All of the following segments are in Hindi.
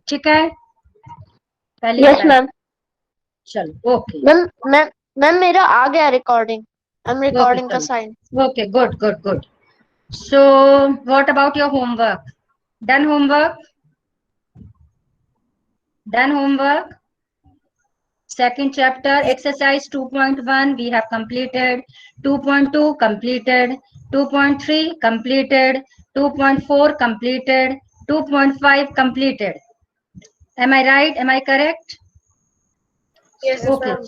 ठीक है, पहली यस स्लाइड। मैम। चलो ओके मैम मैम मैम मेरा आ गया रिकॉर्डिंग। मैम ओके रिकॉर्डिंग का चलो sign. Okay, good good good. So what about your homework? Done homework? Done homework? Second chapter, exercise 2.1, we have completed. 2.2 completed. 2.3 completed. 2.4 completed. 2.5 completed. Am I right? Am I correct? Yes Okay. Ma'am.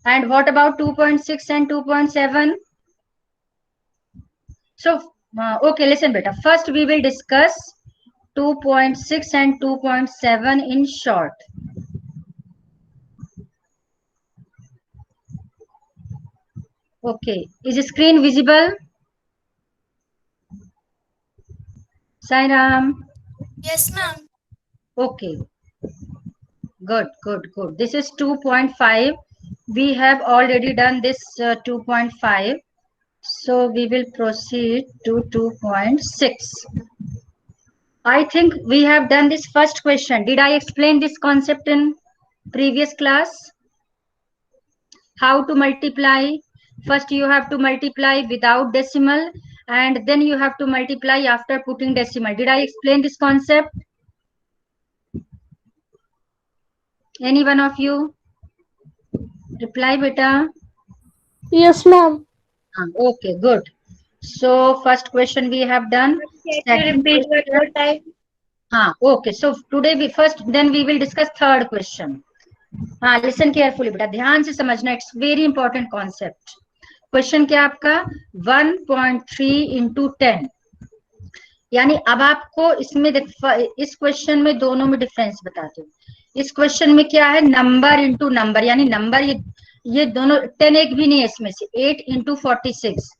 And what about 2.6 and 2.7? So, okay, listen, beta. First, we will discuss 2.6 and 2.7 in short. Okay. Is the screen visible? Sairam. Yes, ma'am. Okay. Good, good, good. This is 2.5. We have already done this 2.5. So we will proceed to 2.6. I think we have done this first question. Did I explain this concept in previous class? How to multiply? First you have to multiply without decimal and then you have to multiply after putting decimal. Did I explain this concept? Any one of you? Reply beta. Yes ma'am। Okay, good. So first question we have done. Second Repeat one question. more time। Okay. So today we first, then we will discuss third question. Listen carefully बेटा, ध्यान से समझना. It's very important concept. Question क्या आपका? 1.3 into 10. यानी अब आपको इसमें इस क्वेश्चन में दोनों में डिफरेंस बताते हो. इस क्वेश्चन में क्या है? नंबर इंटू नंबर, यानी नंबर ये दोनों 10 एक भी नहीं है इसमें से. 8 into 46.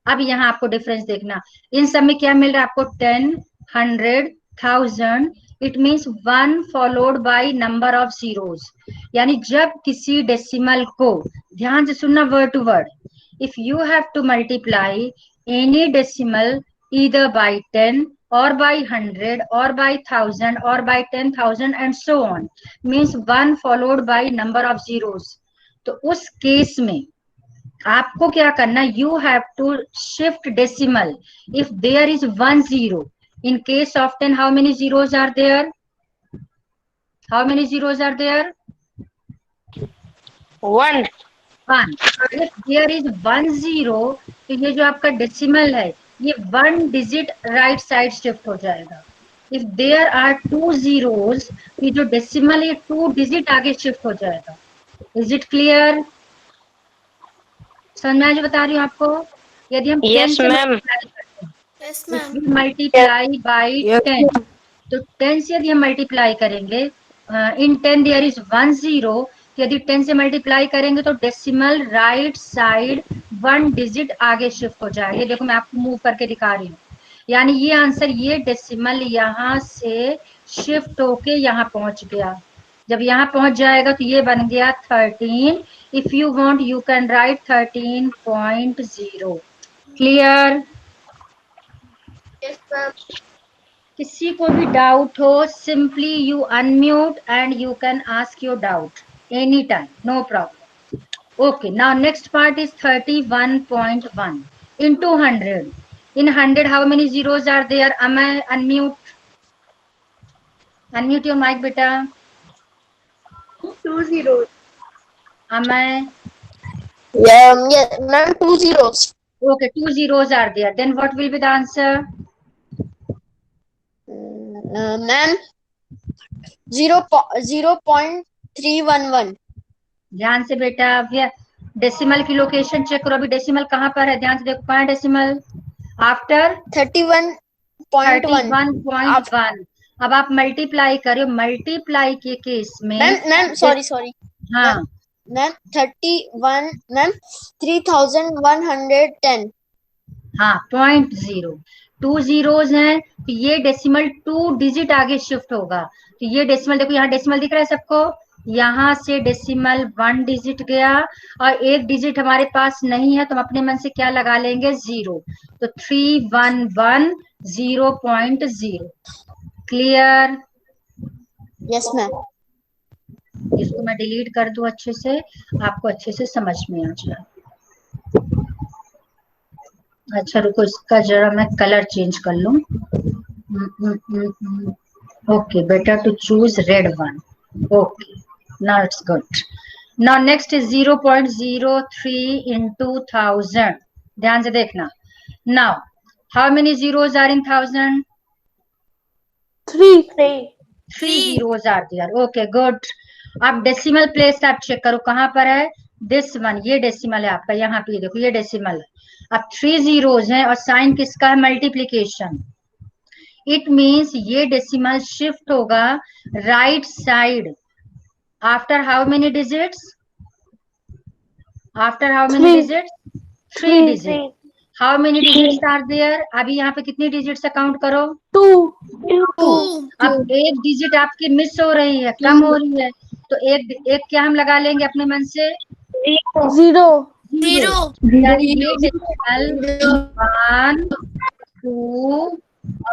अब यहाँ आपको डिफरेंस देखना. इन सब में क्या मिल रहा है आपको? 10, 100, 1000. It means 1 followed by number of zeros. यानी जब किसी डेसिमल को, ध्यान से सुनना word to word, if you have to multiply any decimal either by 10 or by 100 or by 1000 or by 10,000 and so on, means 1 followed by number of zeros. तो उस केस में आपको क्या करना? You have to shift decimal. If there is 1 zero, in case of 10, how many zeros are there? How many zeros are there? 1। 1. If there is 1 zero, तो ये जो आपका डेसिमल है ये 1 डिजिट राइट साइड शिफ्ट हो जाएगा. इफ देयर आर 2 zeros, ये जो डेसिमल ये 2 डिजिट आगे शिफ्ट हो जाएगा. Is it clear? समझ में आज बता रही हूँ आपको. यदि हम 10 यस से मैम। मल्टीप्लाई करते हैं, Yes, if ma'am. We multiply by 10, तो 10 से यदि हम मल्टीप्लाई करेंगे, इन 10 देयर इज 1 zero, यदि 10 से मल्टीप्लाई करेंगे तो डेसिमल राइट साइड 1 डिजिट आगे शिफ्ट हो जाएगा. ये देखो मैं आपको मूव करके दिखा रही हूँ. यानी ये आंसर, ये डेसिमल यहाँ से शिफ्ट होके यहाँ पहुंच गया. जब यहाँ पहुंच जाएगा तो ये बन गया 13. If you want you can write 13.0. Clear? Yes ma'am. किसी को भी डाउट हो, simply you unmute and you can ask your doubt any time, no problem. Okay, now next part is 31.1 into 100. In 100, how many zeros are there? Am I unmute? Unmute your mic, beta. 2 zeros। Am I? Yeah, ma'am 2 zeros। Okay, 2 zeros are there. Then what will be the answer? Ma'am 0.311। ध्यान से बेटा, भैया डेसिमल की लोकेशन चेक करो. अभी डेसिमल कहाँ पर है? ध्यान से देखो, कहाँ है डेसिमल? आफ्टर 31.1। 31.1. अब आप मल्टीप्लाई करो. मल्टीप्लाई के केस में मैम सॉरी हाँ, मैम 31 मैम 3110। हाँ 0.0. 2 zeros हैं तो ये डेसिमल 2 डिजिट आगे शिफ्ट होगा. तो ये डेसिमल देखो, यहाँ डेसिमल दिख रहा है सबको. यहाँ से डेसिमल 1 डिजिट गया और एक डिजिट हमारे पास नहीं है तो हम अपने मन से क्या लगा लेंगे? 0. तो 311 0.0. क्लियर? Yes, ma'am. इसको मैं डिलीट कर दूं अच्छे से, आपको अच्छे से समझ में आ जाए। अच्छा रुको, इसका जरा मैं कलर चेंज कर लूं। Okay, better to choose red one. Okay, now it's good. Now next is 0.03 into 1000। ध्यान से देखना। Now how many zeros are in 1000? 3. 3 zeros are there. Okay, good. अब डेसिमल प्लेस आप चेक करो कहां पर है। दिस वन, ये डेसिमल है आपका, यहाँ पे देखो ये डेसिमल है। अब 3 जीरोज हैं और साइन किसका है? मल्टीप्लीकेशन। इट मीन्स ये डेसिमल शिफ्ट होगा right side. After how many digits? After how many digits? 3 digit. How many digits are there? अभी यहाँ पे कितनी डिजिट्स काउंट करो? 2। अब एक डिजिट आपकी मिस हो रही है, कम हो रही है, तो एक एक क्या हम लगा लेंगे अपने मन से? 0। यानी ये डेसिमल 1, 2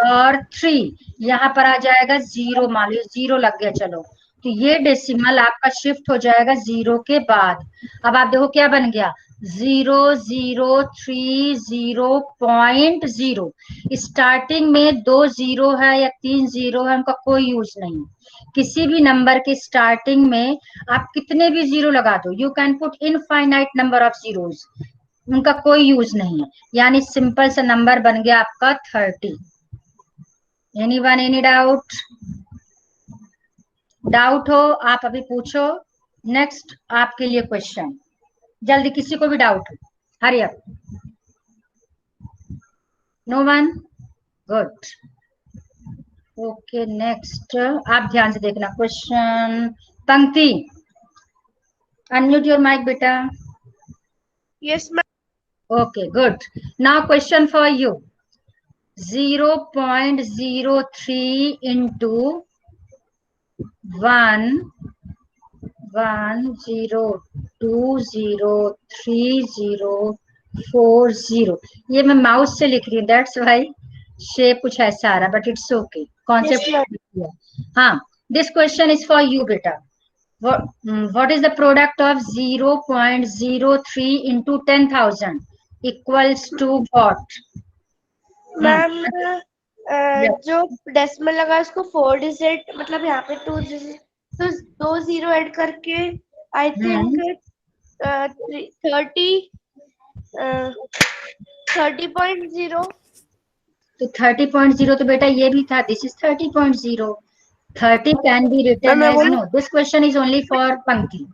और 3 यहाँ पर आ जाएगा 0। मान लो 0 लग गया, चलो तो ये डेसिमल आपका शिफ्ट हो जाएगा 0 के बाद। अब आप देखो क्या बन गया? 0030.0। स्टार्टिंग में 2 जीरो है या 3 जीरो है, उनका कोई यूज नहीं। किसी भी नंबर के स्टार्टिंग में आप कितने भी जीरो लगा दो, you can put infinite number of zeros, उनका कोई यूज नहीं है। यानी सिंपल सा नंबर बन गया आपका 30। Anyone, any doubt? डाउट हो आप अभी पूछो। नेक्स्ट आपके लिए क्वेश्चन, जल्दी किसी को भी डाउट हो, hurry up. No one? Good. Okay, next आप ध्यान से देखना question. Pankti, unmute your mic बेटा। Yes, ma'am. Okay, good. Now question for you. 0.03 into 1, 1 0 2 0 3 0 4 0। ये मैं माउस से लिख रही हूँ, दैट्स वाई शेप कुछ ऐसा आ रहा, बट इट्स ओके, कॉन्सेप्ट। हाँ, this question is for you बेटा। what is the product of 0.03 into 10,000 equals to what? Ma'am Yes. जो डेसिमल लगा है उसको 4 डिजिट, मतलब यहाँ पे 2 डिजिट, तो 2 जीरो ऐड करके आई थिंक 30.0। तो 30.0 तो बेटा ये भी था, this is 30.0। 30 can be written as, no, this question is only for Pankti.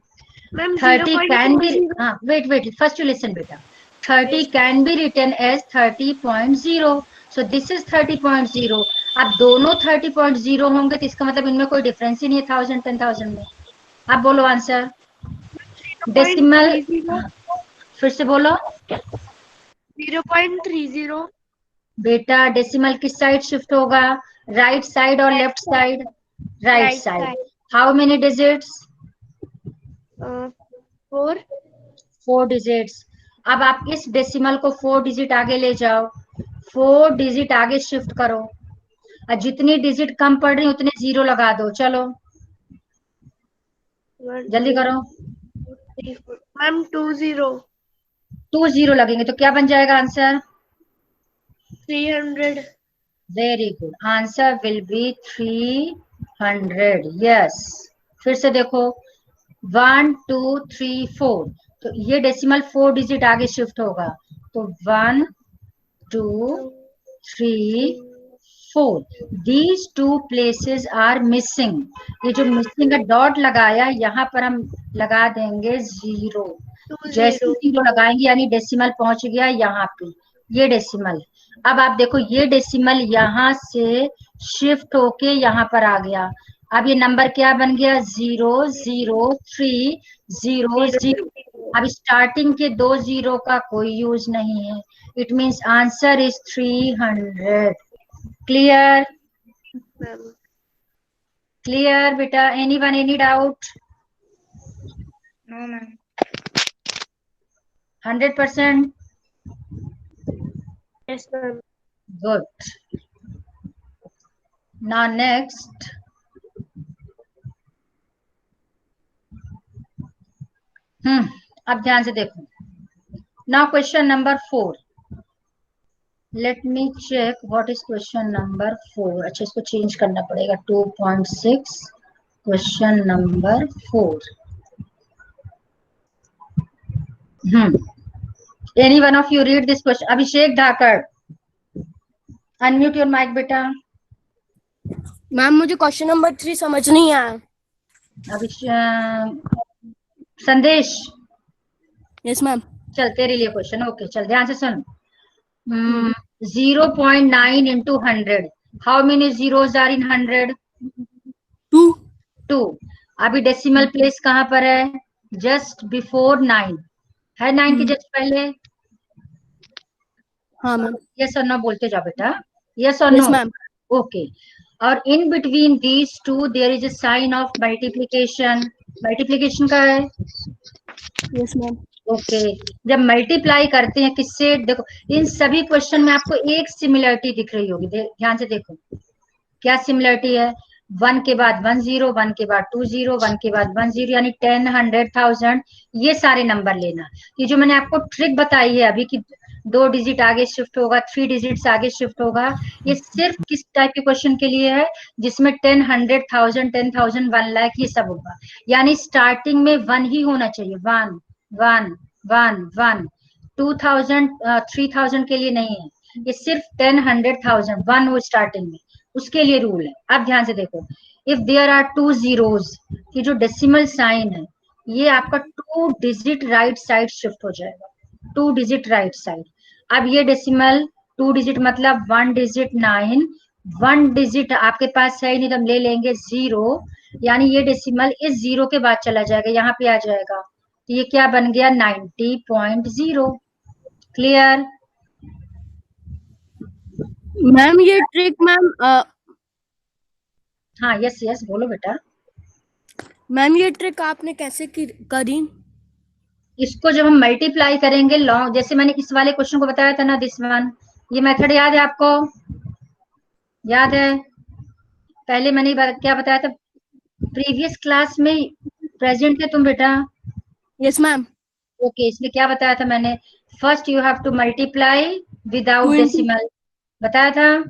Ma'am 30 can be, 0.20। wait, first you listen beta. 30 can be written as 30.0, so this is 30.0। अब दोनों 30.0 होंगे तो इसका मतलब इनमें कोई डिफरेंस ही नहीं है 1000 10,000 में। अब बोलो आंसर। डेसिमल, 0.30। फिर से बोलो 0.30। बेटा। डेसिमल किस साइड शिफ्ट होगा? राइट साइड और left side? Right side. How many digits? 4। 4 digits. अब आप इस डेसिमल को 4 डिजिट आगे ले जाओ, 4 डिजिट आगे शिफ्ट करो, और जितनी डिजिट कम पड़ रही उतने जीरो लगा दो। चलो जल्दी करो। मैम 20। 2 जीरो लगेंगे तो क्या बन जाएगा answer? 300। Very good, answer will B 300। Yes, फिर से देखो 1 2 3 4, तो ये डेसिमल 4 डिजिट आगे शिफ्ट होगा, तो 1 2 3 4। These 2 places are missing. ये जो मिसिंग का डॉट लगाया यहाँ पर हम लगा देंगे 0। जैसे 0 लगाएंगे यानी डेसिमल पहुंच गया यहाँ पे, ये डेसिमल। अब आप देखो ये डेसिमल यहाँ से शिफ्ट होके यहाँ पर आ गया। अब ये नंबर क्या बन गया? 00300। अब स्टार्टिंग के 2 जीरो का कोई यूज नहीं है, it means answer is 300। Clear? Clear बेटा? Anyone, any doubt? No ma'am. 100%? Yes ma'am. Good. Now next, अब ध्यान से देखो। Now question number 4, let me check what is question number 4। अच्छा, इसको चेंज करना पड़ेगा। 2.6 question number 4। Any one of you read this question. Abhishek Dhakad, unmute your mic बेटा। मैम मुझे क्वेश्चन नंबर 3 समझ नहीं आया। संदेश, यस मैम। चल तेरे लिए क्वेश्चन। ओके, चल ध्यान से सुन। 0.9 into 100, how many zeros are in 100? 2। अभी डेसिमल प्लेस कहां पर है? जस्ट बिफोर 9 है। 9 के जस्ट पहले। हाँ मैम। यस और नो बोलते जाओ बेटा। यस और यस नो? मैम। ओके। और in between these two there is a sign of multiplication. Multiplication का है। Yes ma'am. ओके। जब मल्टीप्लाई करते हैं किससे, देखो इन सभी क्वेश्चन में आपको एक सिमिलरिटी दिख रही होगी। ध्यान से देखो क्या सिमिलरिटी है। 1 के बाद 1 0, 1 के बाद 2 0, 1 के बाद 1 0, यानी 10, 100, 1000 ये सारे नंबर लेना। ये जो मैंने आपको ट्रिक बताई है अभी कि 2 डिजिट आगे शिफ्ट होगा, 3 डिजिट्स आगे शिफ्ट होगा, ये सिर्फ किस टाइप के क्वेश्चन के लिए है? जिसमें 10, 100, 1000, 10,000, 1 लाख ये सब होगा। यानी स्टार्टिंग में 1 ही होना चाहिए। 1 1 1 1। 2000, 3000 के लिए नहीं है। ये सिर्फ 10, 100, 1000, 1 हो स्टार्टिंग में, उसके लिए रूल है। अब ध्यान से देखो, इफ देयर आर 2 zeros, ये जो डेसिमल साइन है ये आपका 2 डिजिट राइट साइड शिफ्ट हो जाएगा। 2 डिजिट राइट साइड। अब ये डेसिमल 2 डिजिट मतलब 1 डिजिट 9, 1 डिजिट आपके पास है नहीं तो हम ले लेंगे 0, यानी ये डेसिमल इस 0 के बाद चला जाएगा, यहाँ पे आ जाएगा। तो ये क्या बन गया? 90.0। क्लियर? मैम ये ट्रिक मैम हाँ यस यस बोलो बेटा। मैम ये ट्रिक आपने कैसे करी? इसको जब हम मल्टीप्लाई करेंगे लॉन्ग, जैसे मैंने इस वाले क्वेश्चन को बताया था ना, दिस वन, ये मेथड याद है आपको? याद है? पहले मैंने क्या बताया था प्रीवियस क्लास में? प्रेजेंट थे तुम बेटा? Yes ma'am. ओके, इसमें क्या बताया था मैंने? First you have to multiply without decimal, बताया था।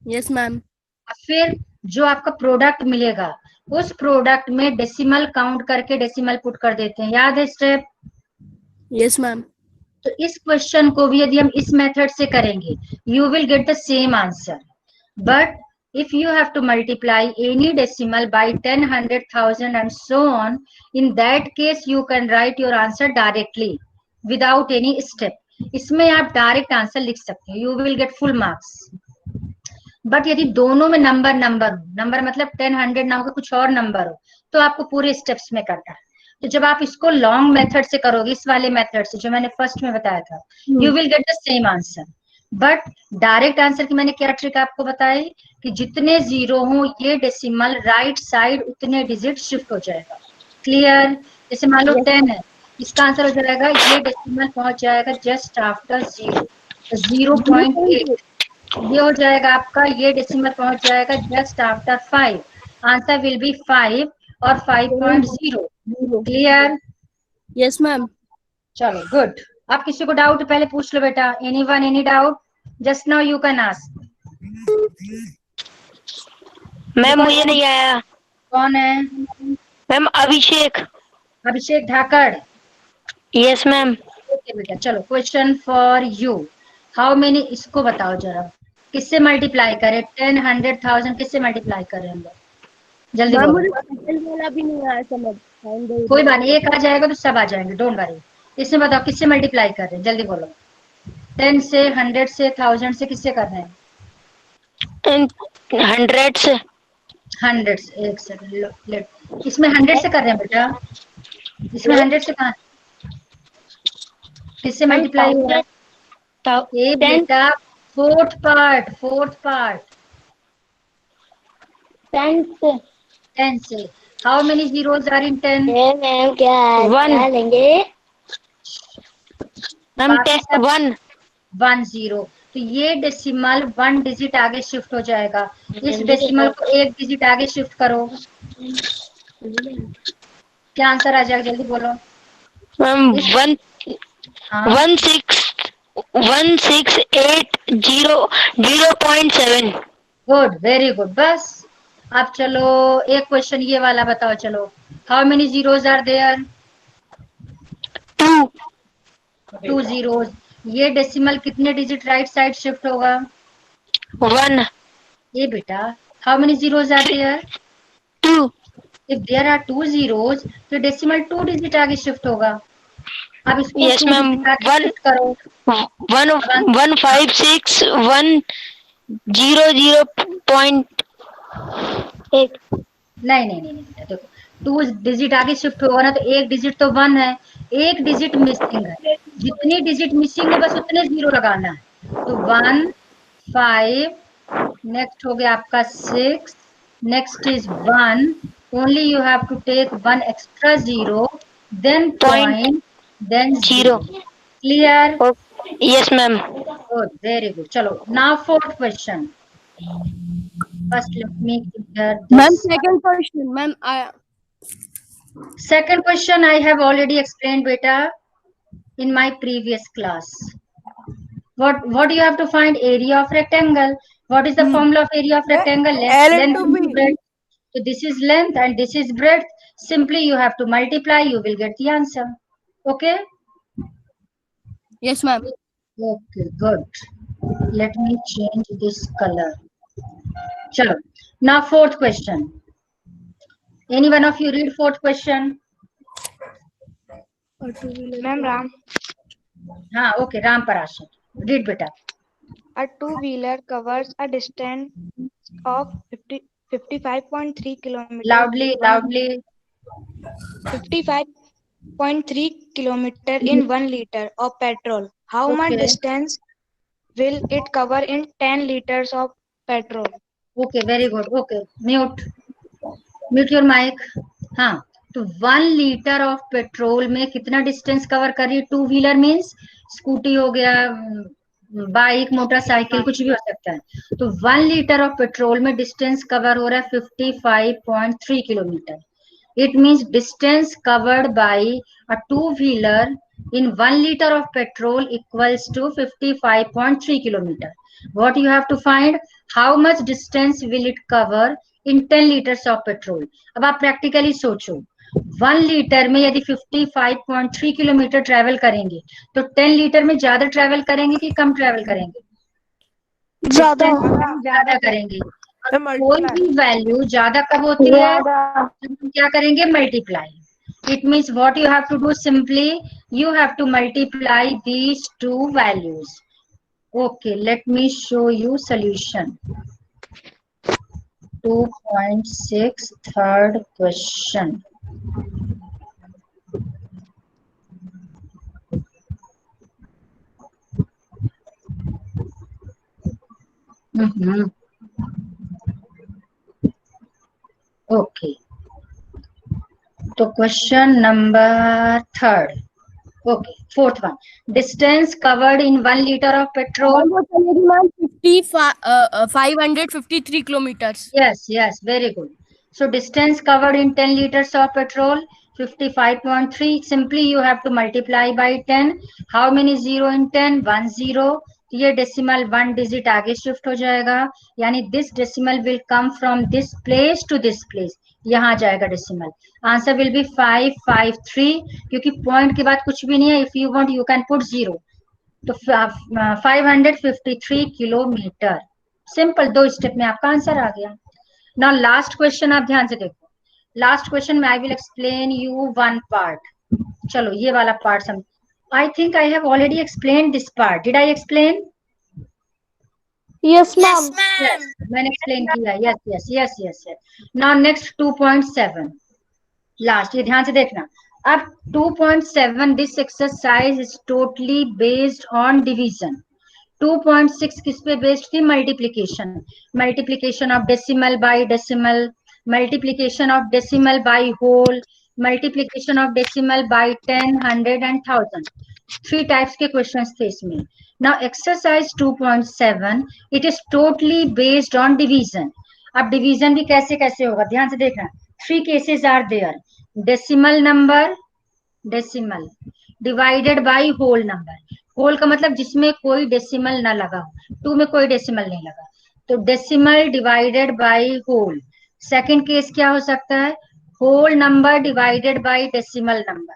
Yes ma'am. फिर जो आपका प्रोडक्ट मिलेगा उस प्रोडक्ट में डेसिमल काउंट करके डेसिमल पुट कर देते हैं। याद है स्टेप? Yes ma'am. तो इस क्वेश्चन को भी यदि हम इस मेथड से करेंगे you will get the same answer, but if you have to multiply any decimal by 10, 100, 1000 and so on, in that case you can write your answer directly without any step। इसमें आप डायरेक्ट आंसर लिख सकते हो, you will get full marks। But यदि दोनों में नंबर नंबर मतलब 10, 100 ना हो कुछ और नंबर हो तो आपको पूरे स्टेप्स में करना है। तो जब आप इसको लॉन्ग मेथड से करोगे, इस वाले मेथड से जो मैंने फर्स्ट में बताया था, you will get the same answer. But direct answer की मैंने क्या ट्रिक आपको बताई कि जितने जीरो हो ये डेसिमल राइट साइड उतने डिजिट शिफ्ट हो जाएगा। क्लियर? जैसे मान लो 10 है, इसका आंसर हो जाएगा ये डेसिमल पहुंच जाएगा जस्ट आफ्टर 0, 0.8। ये हो जाएगा आपका, ये डेसिमल पहुंच जाएगा just after 5। Answer will be 5 और 5.0। क्लियर? Yes ma'am. चलो गुड। आप किसी को डाउट पहले पूछ लो बेटा। Anyone any doubt? Just now you can ask. Ma'am मुझे नहीं आया। कौन है? Ma'am Abhishek. Abhishek Dhakad. Yes ma'am. Okay बेटा, चलो question for you. How many, इसको बताओ जरा किससे मल्टीप्लाई करें? 10, 100, 1000 किससे मल्टीप्लाई करें हम लोग? जल्दी मैम बोलो। मुझे सेकंड वाला भी नहीं आया समझ। कोई बात नहीं, एक आ जाएगा तो सब आ जाएंगे, डोंट वरी। इसमें बताओ किससे मल्टीप्लाई कर रहे हैं, जल्दी बोलो। 10 से, 100 से, 1000 से, किससे कर रहे हैं? 100 से। 100 से। एक सेकंड, लेट इसमें 100 से कर रहे हैं बेटा। इसमें 100 से कहा, किससे मल्टीप्लाई हो रहा है? ए बेटा, फोर्थ पार्ट, फोर्थ पार्ट 10 से। 10 से। How many zeros are in 10? Ma'am क्या लेंगे? मैम 1। 1 0। तो ये डेसिमल 1 डिजिट आगे शिफ्ट हो जाएगा। इस डेसिमल को 1 डिजिट आगे शिफ्ट करो, क्या आंसर आ जाएगा? जल्दी बोलो। मैम वन हाँ 16800.7। Good, very good. बस अब चलो एक क्वेश्चन ये वाला बताओ। चलो, how many zeros are there? 2 2 zeros. ये डेसिमल कितने डिजिट राइट साइड शिफ्ट होगा? 1 ये बेटा, how many zeros are there? 2। If there are 2 zeros तो डेसिमल 2 डिजिट आगे शिफ्ट होगा। अब इसको यस 2 मैम डिजिट आगे 1 शिफ्ट करो। 156,100.8। नहीं नहीं नहीं नहीं बेटा, देखो 2 डिजिट आगे शिफ्ट होगा ना, तो एक डिजिट तो 1 है, एक डिजिट मिसिंग है। जितनी डिजिट मिसिंग है बस उतने जीरो लगाना है। तो 1 5, नेक्स्ट हो गया आपका 6, next is 1, only you have to take 1 extra zero, then point, then 0। Zero. Clear? Yes ma'am. Good, very good. चलो, now fourth question. First let me clear ma'am this. Second question ma'am Second question I have already explained, beta, in my previous class. What do you have to find? Area of rectangle. What is the formula of area of rectangle? Length into breadth. So this is length and this is breadth. Simply you have to multiply. You will get the answer. Okay. yes ma'am. Okay. Good. Let me change this color. Chalo. Now fourth question. Any one of you read fourth question? Ma'am Ram, हाँ. Okay. Ram Parashar. Read, beta. a two-wheeler covers a distance of 55.3 kilometers. Loudly. 55.3 kilometer in 1 liter of petrol. How much Okay. distance will it cover in 10 liters of petrol? Okay, very good. Okay, mute your mic. हाँ, तो 1 लीटर ऑफ पेट्रोल में कितना डिस्टेंस कवर कर रही है? टू व्हीलर मीन्स स्कूटी हो गया, बाइक, मोटरसाइकिल, कुछ भी हो सकता है। तो 1 लीटर ऑफ पेट्रोल में डिस्टेंस कवर हो रहा है 55.3 kilometre. It means distance covered by a two-wheeler in 1 liter of petrol equals to 55.3 kilometer. What you have to find? How much distance will it cover in 10 liters of petrol? अब आप प्रैक्टिकली सोचो, 1 लीटर में यदि 55.3 किलोमीटर ट्रेवल करेंगे तो 10 लीटर में ज्यादा ट्रेवल करेंगे कि कम ट्रेवल करेंगे? ज्यादा करेंगे। कोई भी वैल्यू ज्यादा कब होती है? क्या करेंगे? Multiply. It means what you have to do, simply you have to multiply these two values. Okay, let me show you solution. 2.6 third question. Okay, तो question number third. Okay, fourth one. Distance covered in 1 liter of petrol. 553 kilometers. Yes, very good. So distance covered in 10 liters of petrol, 55.3. Simply you have to multiply by 10. How many zero in 10? 1 0. ये डेसिमल 1 डिजिट आगे शिफ्ट हो जाएगा, यानी this decimal will come from this place to this place, यहाँ जाएगा डेसिमल। आंसर विल बी 553, क्योंकि पॉइंट के बाद कुछ भी नहीं है। If you want you can put zero. तो 553 किलोमीटर। सिंपल, 2 स्टेप में आपका आंसर आ गया। नाउ लास्ट क्वेश्चन आप ध्यान से देखो। लास्ट क्वेश्चन में I will explain you one part. चलो ये वाला पार्ट समझ। I think I have already explain this part. Did I explain? Yes, ma'am. Yes, मैंने एक्सप्लेन किया। यस। नाउ नेक्स्ट 2.7 लास्ट, ये ध्यान से देखना। अब 2.7 this exercise is totally based on division. 2.6 किस पे बेस्ड थी? Multiplication. Multiplication of decimal by decimal, multiplication of decimal by whole, multiplication of decimal bye 10, 100 and 1000। 3 types के क्वेश्चंस थे इसमें। Now exercise 2.7 it is totally based on division. अब डिवीजन भी कैसे कैसे होगा ध्यान से देखना। 3 cases are there: decimal number, decimal divided by whole number. Whole का मतलब जिसमें कोई डेसिमल ना लगा हो, 2 में कोई डेसिमल नहीं लगा, तो decimal divided by whole. Second case क्या हो सकता है, whole number divided by decimal number.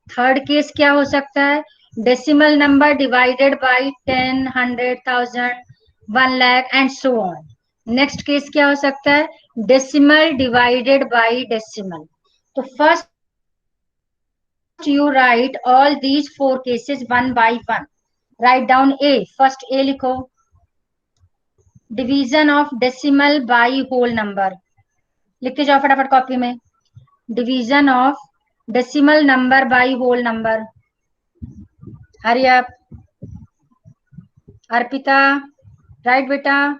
Third case क्या हो सकता है, decimal number divided by 10, 100,000, 1 lakh and so on. Next case क्या हो सकता है, डेसिमल डिवाइडेड बाय डेसिमल। तो first you write all these 4 cases one by one. Write down A. First A लिखो, division of decimal by whole number. लिखते जाओ फटाफट कॉपी में, division of decimal number by whole number. Hurry up Arpita, right बेटा।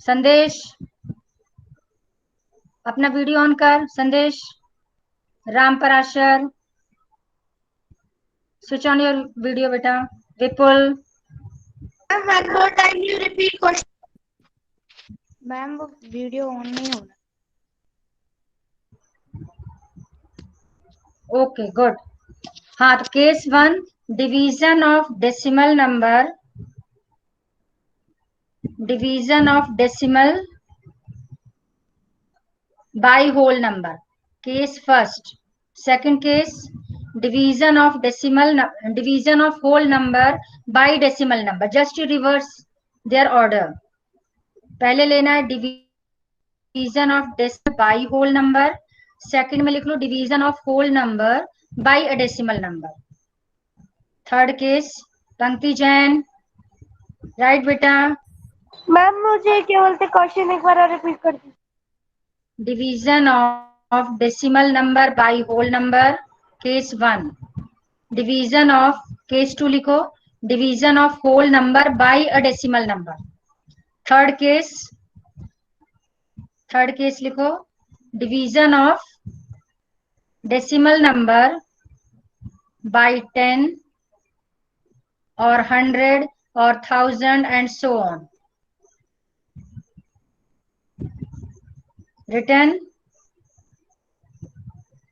संदेश अपना वीडियो ऑन कर, Sandesh. Ram Parashar, switch on your video बेटा। Vipul, ma'am one more time you repeat question. Ma'am वो वीडियो ऑन नहीं हो रहा। Okay good. हाँ तो case 1, division of decimal number, division of decimal by whole number, case first. Second case, division of decimal, division of whole number by decimal number. Just you reverse their order. पहले लेना है division of decimal by whole number, second में लिख लो division of whole number by a decimal number. Third case, Pankti Jain, right बेटा। मैम मुझे क्या बोलते क्वेश्चन एक बार और रिपीट कर दीजिए। Division of decimal number by whole number, case 1। Division of, case 2 लिखो, division of whole number by a decimal number. Third case लिखो, division of decimal number by 10 और 100 और 1000 and so on.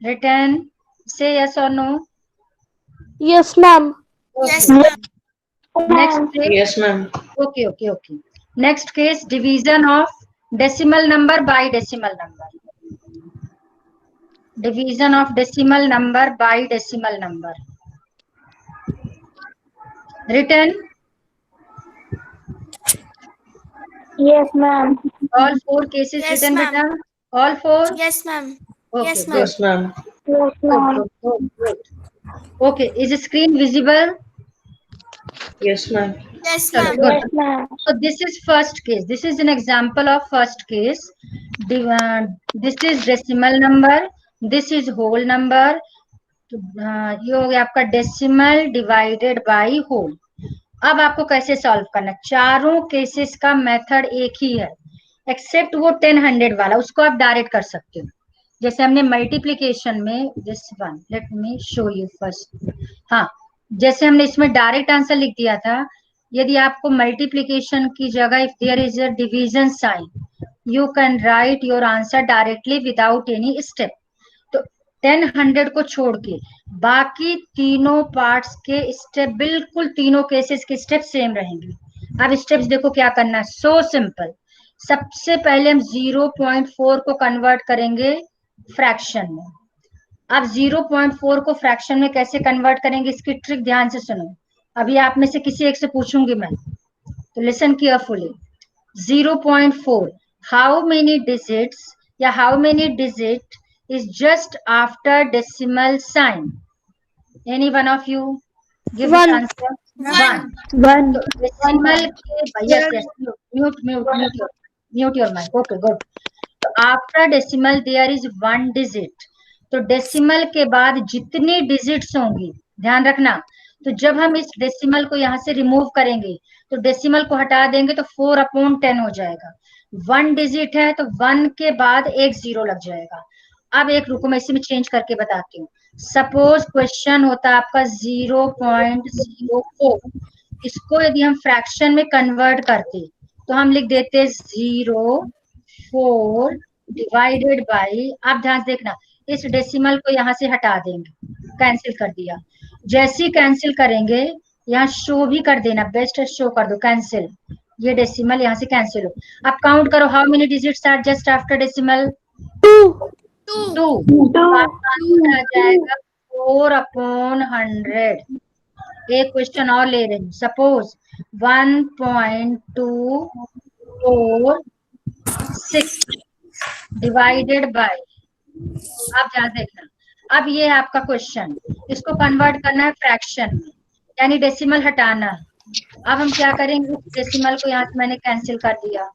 Written, say yes or no. Yes, ma'am. Okay. Next case. Yes, ma'am. Okay. Next case, division of decimal number by decimal number. Division of decimal number by decimal number. Written. Yes, ma'am. All 4 cases Yes, written, ma'am. beta. All 4. Yes, ma'am. Okay. Yes, Good. ma'am. Yes, ma'am. Yes, ma'am. Good. Okay. Is the screen visible? Yes, ma'am. Yes, Chalo, ma'am. good. Yes, ma'am. So this is first case. This is an example of first case. This is decimal number. This is whole number. ये हो गया आपका डेसिमल डिवाइडेड बाय होल। अब आपको कैसे सॉल्व करना, चारों केसेस का मेथड एक ही है एक्सेप्ट वो 10, 100 वाला, उसको आप डायरेक्ट कर सकते हो। जैसे हमने मल्टीप्लीकेशन में, this one let me show you first. हाँ, जैसे हमने इसमें डायरेक्ट आंसर लिख दिया था, यदि आपको मल्टीप्लीकेशन की जगह if there is a division sign, you can write your answer directly without any step. तो 10, 100 को छोड़ के बाकी तीनों पार्ट्स के स्टेप, बिल्कुल तीनों केसेस के स्टेप सेम रहेंगे। अब स्टेप्स देखो क्या करना है, सो सिंपल। सबसे पहले हम 0.4 को कन्वर्ट करेंगे फ्रैक्शन में। अब 0.4 को फ्रैक्शन में कैसे कन्वर्ट करेंगे, इसकी ट्रिक ध्यान से सुनो। अभी आप में से किसी एक से पूछूंगी मैं, तो listen carefully. 0.4 how many digits या how many digit is just after decimal sign? Any one of you give the One. answer. One. One. So decimal के, yes, mute your mic. Okay, good. So after decimal there is 1 digit. तो डेसिमल के बाद जितनी डिजिट्स होंगी, ध्यान रखना, तो जब हम इस डेसिमल को यहाँ से रिमूव करेंगे तो डेसिमल को हटा देंगे तो 4/10 हो जाएगा। 1 डिजिट है तो 1 के बाद एक 0 लग जाएगा। अब एक रुको, मैं इसी में चेंज करके बताती हूँ। सपोज क्वेश्चन होता है आपका 0.04, इसको यदि हम फ्रैक्शन में कन्वर्ट करते तो हम लिख देते 0.4 डिवाइडेड बाई, आप ध्यान से देखना, इस डेसिमल को यहाँ से हटा देंगे, कैंसिल कर दिया। जैसे ही कैंसिल करेंगे यहाँ शो भी कर देना, बेस्ट शो कर दो कैंसिल, ये डेसिमल यहाँ से कैंसिल हो। अब काउंट करो, how many digits are just after decimal? 2। आपका आंसर आ जाएगा 4/100। एक क्वेश्चन और ले रही हूँ, सपोज 1.246 डिवाइडेड बाय, आप ध्यान देखना, अब ये है आपका क्वेश्चन, इसको कन्वर्ट करना है फ्रैक्शन में, यानी डेसिमल हटाना है। अब हम क्या करेंगे, डेसिमल को यहाँ से मैंने कैंसिल कर दिया,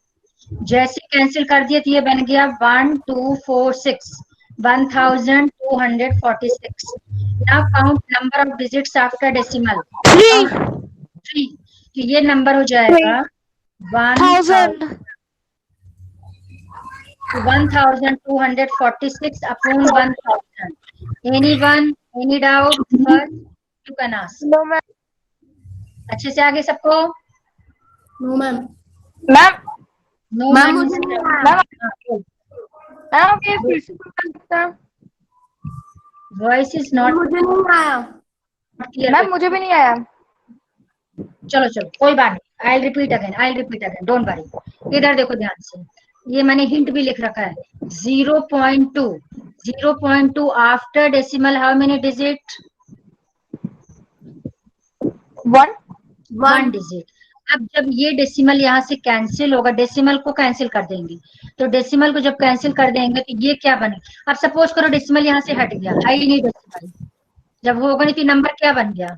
जैसे कैंसिल कर दिया तो ये बन गया 1246, 1246। Now count number of digits after decimal, 3। तो ये नंबर हो जाएगा 1246 upon 1000. Anyone, any doubt? First, you can ask. No ma'am. अच्छे से आगे सबको? No ma'am. Ma'am no ma'am, ma'am. मुझे नहीं मैम ये फिर से कर सकता है? वॉइस इज नॉट मुझे नहीं आया। क्लियर। मैम मुझे भी नहीं आया। चलो चलो कोई बात नहीं, I repeat again, don't worry. इधर देखो ध्यान से, ये मैंने हिंट भी लिख रखा है, 0.2 after decimal how many digit? 1 digit. अब जब ये डेसिमल यहाँ से कैंसिल होगा, डेसिमल को कैंसिल कर देंगे, तो डेसिमल को जब कैंसिल कर देंगे तो ये क्या बने, अब सपोज करो डेसिमल यहाँ से हट गया, है ही नहीं डेसिमल, जब होगा नहीं तो नंबर क्या बन गया?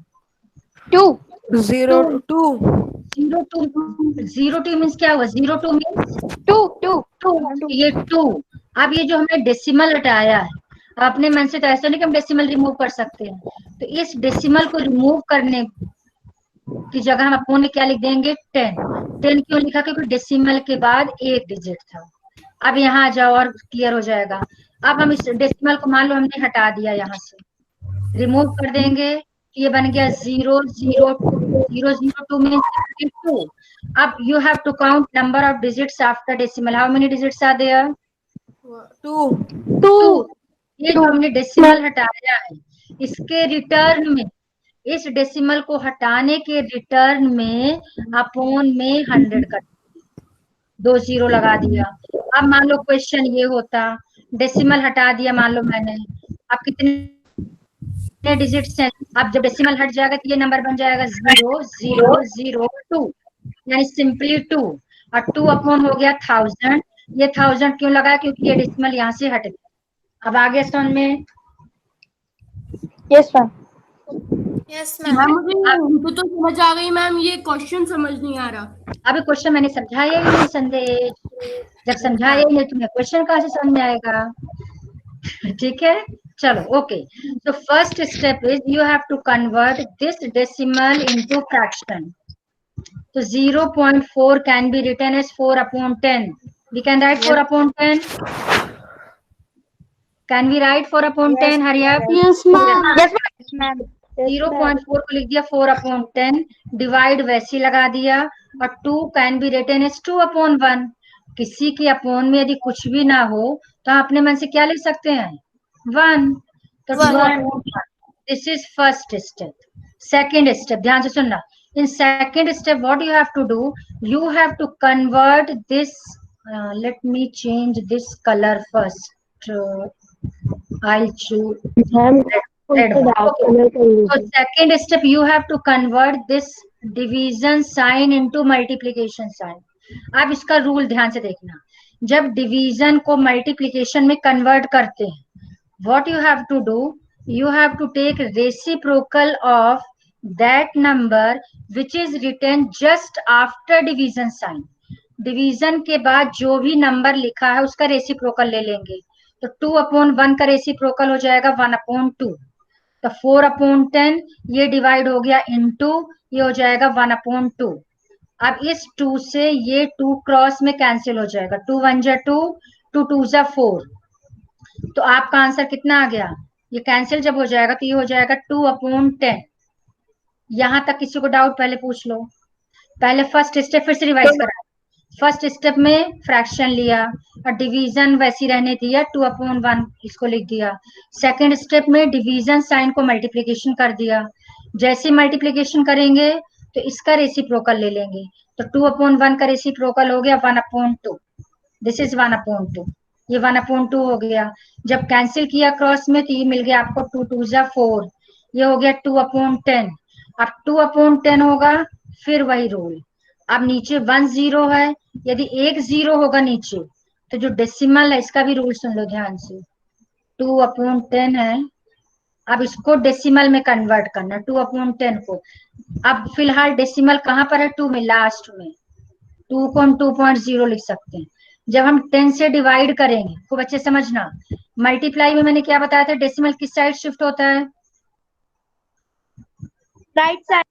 2 0 2 0 2 मीन्स क्या हुआ? 0 2 मीन्स 2 ये 2। अब ये जो हमने डेसिमल हटाया है, अपने मन से तो ऐसा नहीं कि हम डेसिमल रिमूव कर सकते हैं, तो इस डेसिमल को रिमूव करने की जगह हम अपने में क्या लिख देंगे? 10 क्यों लिखा? क्योंकि डेसिमल के बाद एक डिजिट था। अब यहाँ आ जाओ और क्लियर हो जाएगा। अब हम इस डेसिमल को मान लो हमने हटा दिया, यहाँ से रिमूव कर देंगे, ये बन गया 002 मीन्स 2। अब you have to count number of digits after decimal. How many digits are there? 2। ये जो हमने डेसिमल हटाया है, इसके रिटर्न में, इस डेसिमल को हटाने के रिटर्न में अपोन में 100 कर 2 0 लगा दिया। अब मान लो क्वेश्चन ये होता, डेसिमल हटा दिया मान लो मैंने, अब कितने डिजिट्स हैं? अब जब डेसिमल हट जाएगा तो ये नंबर बन जाएगा 0002, यानी सिंपली 2, और 2 हो गया 1000। ये 1000 क्यों लगा? क्योंकि ये डेसिमल यहाँ से हट गया। अब आगे समझ में? Yes ma'am. मैम मुझे तो समझ आ गई मैम, ये क्वेश्चन समझ नहीं आ रहा। अभी क्वेश्चन मैंने समझाया ही नहीं संदेश, जब समझाया ही नहीं तुम्हें क्वेश्चन कहाँ से समझ में आएगा? ठीक है, चलो okay. So first step is you have to convert this decimal into fraction. So 0.4 can be written as 4/10. We can write 4/10. Can we write 4/10? Hurry up. Yes ma'am. 0.4 को लिख दिया 4/10, डिवाइड वैसे लगा दिया, और 2 कैन बी रिटन एज 2/1। किसी के अपोन में यदि कुछ भी ना हो तो आप अपने मन से क्या लिख सकते हैं? 1। तो 2/1। This is first step. Second step ध्यान से सुनना, in second step what you have to do, you have to convert this, let me change this colour first, I'll choose red one. So second step, you have to convert this division sign into multiplication sign. अब इसका रूल ध्यान से देखना, जब डिवीजन को मल्टीप्लिकेशन में कन्वर्ट करते हैं, what you have to do, you have to take reciprocal of that number which is written just after division sign. Division के बाद जो भी नंबर लिखा है उसका रेसिप्रोकल ले लेंगे, तो 2/1 का रेसिप्रोकल हो जाएगा 1/2। तो 4/10 ये डिवाइड हो गया इनटू, ये हो जाएगा 1/2। अब इस 2 से ये 2 क्रॉस में कैंसिल हो जाएगा, 2 1 जा 2, 2 2 जा 4। तो आपका आंसर कितना आ गया? ये कैंसिल जब हो जाएगा तो ये हो जाएगा 2/10। यहां तक किसी को डाउट पहले पूछ लो, पहले फर्स्ट स्टेप फिर से रिवाइज करा। फर्स्ट स्टेप में फ्रैक्शन लिया और डिवीजन वैसी रहने दिया, 2/1 इसको लिख दिया। सेकंड स्टेप में डिवीजन साइन को मल्टीप्लिकेशन कर दिया। जैसे मल्टीप्लिकेशन करेंगे तो इसका रेसिप्रोकल ले लेंगे, तो 2/1 का रेसिप्रोकल हो गया 1/2। दिस इज 1/2, ये 1/2 हो गया। जब कैंसिल किया क्रॉस में तो ये मिल गया आपको 2 2 जा 4, ये हो गया 2/10। अब 2/10 होगा, फिर वही रूल। अब नीचे 1 0 है, यदि एक 0 होगा नीचे तो जो डेसिमल है इसका भी रूल सुन लो ध्यान से। 2/10 है, अब इसको डेसिमल में कन्वर्ट करना 2/10 को। अब फिलहाल डेसिमल कहाँ पर है? 2 में, लास्ट में। 2 को हम 2.0 लिख सकते हैं। जब हम 10 से डिवाइड करेंगे, खूब अच्छे समझना, मल्टीप्लाई में मैंने क्या बताया था, डेसिमल किस साइड शिफ्ट होता है? Right side.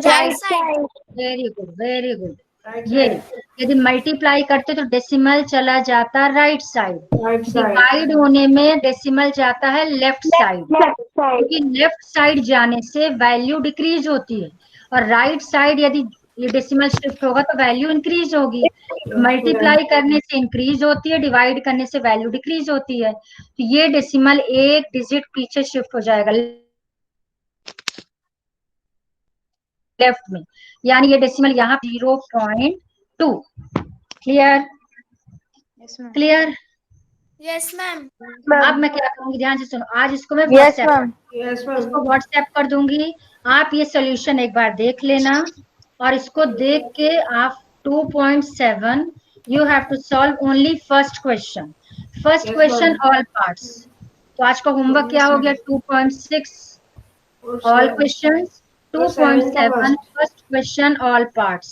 Right side. Very good, very good. Right ये side. यदि मल्टीप्लाई करते तो डेसिमल चला जाता right side, Right side. Divide होने में डेसिमल जाता है लेफ्ट साइड, क्योंकि लेफ्ट साइड जाने से वैल्यू डिक्रीज होती है, और राइट साइड यदि ये डेसिमल शिफ्ट होगा तो वैल्यू इंक्रीज होगी। मल्टीप्लाई करने से इंक्रीज होती है, डिवाइड करने से वैल्यू डिक्रीज होती है, तो ये डेसिमल एक डिजिट पीछे शिफ्ट हो जाएगा लेफ्ट में, यानी ये डेसिमल यहाँ 0.2। क्लियर? क्लियर? Yes ma'am. अब मैं क्या करूंगी, ध्यान से सुनो, आज इसको मैं Yes, WhatsApp ma'am. Yes, ma'am. इसको व्हाट्सएप कर दूंगी। आप ये सोल्यूशन एक बार देख लेना, और इसको देख के आप 2.7 you have to solve only first question. First Yes, question ma'am. All parts. तो आज का होमवर्क क्या हो गया? 2.6 और ऑल seven. क्वेश्चंस, और seven का 2.7 first question all parts.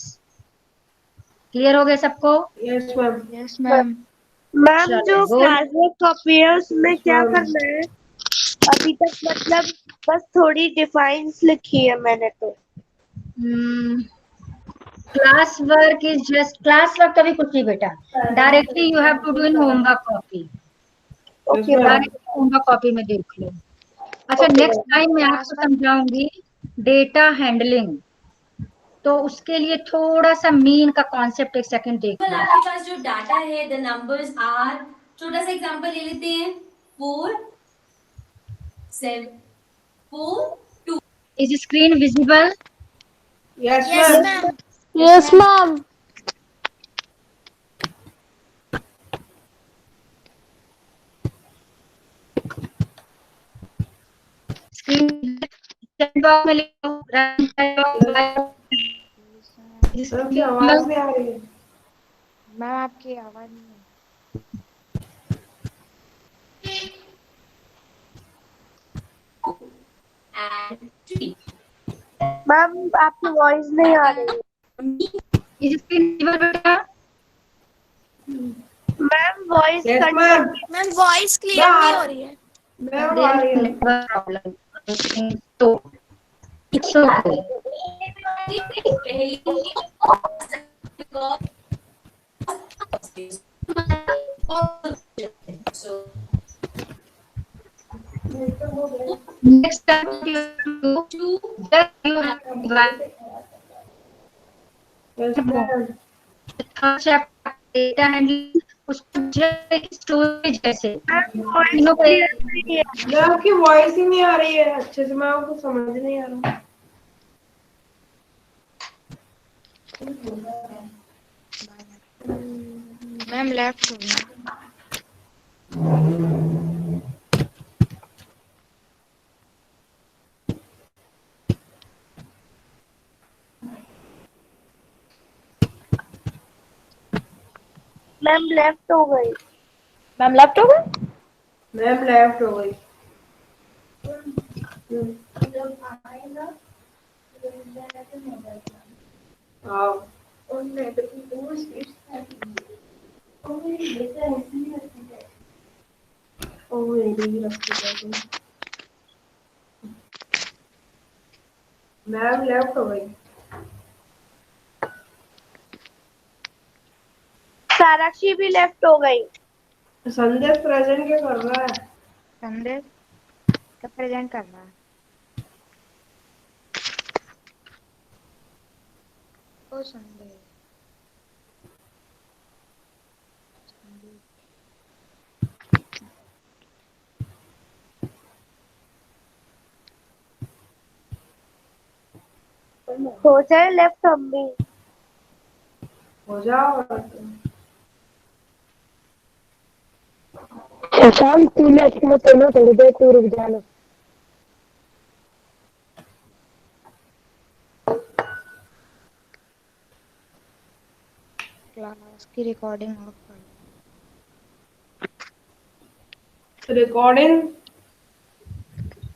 Clear हो गया सबको? Yes, ma'am. Yes, ma'am. Ma'am चलो, जो good. क्लास वर्क कॉपी है उसमें क्या ma'am. करना है? अभी तक मतलब बस थोड़ी डिफाइंस लिखी है मैंने तो। Class work is just, class work कभी कुछ नहीं बेटा, directly you have to do in homework copy. Yes, ma'am. Directly homework copy में देख लो। अच्छा, नेक्स्ट टाइम मैं आपको समझाऊंगी डेटा हैंडलिंग, तो उसके लिए थोड़ा सा मीन का कॉन्सेप्ट एक सेकंड देख लो। आपके पास जो डाटा है, द नंबर्स आर, छोटा सा एग्जांपल ले लेते हैं, 4 7 4 2। Is screen visible? Yes, yes ma'am. Ma'am. Yes, ma'am. Screen chat box में लिखो, आपकी आवाज नहीं आ रही है। मैम आपकी आवाज नहीं एंड 3। मैम आपकी वॉइस नहीं आ रही है। इज स्क्रीन विजिबल बेटा? Ma'am voice Yes, ma'am. Ma'am voice clear नहीं हो रही है। मैम आ रही है। प्रॉब्लम तो it's okay. Next time you have to do, just you have to divide Yes, ma'am. the third chapter data handling, उसको स्टोरेज जैसे तीनों को मैम आपकी वॉइस ही नहीं आ रही है अच्छे से, मैं आपको समझ नहीं आ रहा। मैम लेफ्ट हो गया। मैम लेफ्ट हो गई। मैम लेफ्ट हो गई। मैम लेफ्ट हो गई। हाँ। मैम लेफ्ट हो गई। साराक्षी भी लेफ्ट हो गई। संदेश प्रेजेंट क्या कर रहा है? संदेश का प्रेजेंट करना है। ओ संदेश हो जाए लेफ्ट हम भी। हो जाओ। शशांक तू लेफ्ट मत होना, थोड़ी देर तू रुक जाना। क्लास की रिकॉर्डिंग ऑफ कर। रिकॉर्डिंग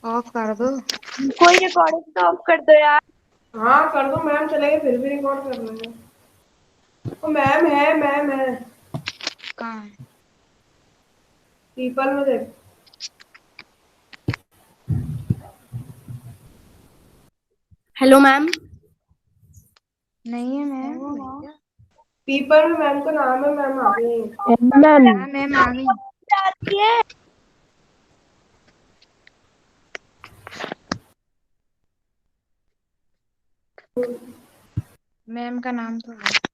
ऑफ कर दो। कोई रिकॉर्डिंग तो ऑफ कर दो यार। हाँ कर दो, मैम चलेंगे फिर भी रिकॉर्ड कर लेंगे। ओ मैम है, मैम है। कहाँ है? पीपल में देख। Hello ma'am. नहीं है मैम। पीपल में मैम का नाम है, मैम आ गई हैं। मैम मैम आ गई। जाती है। मैम का नाम तो है।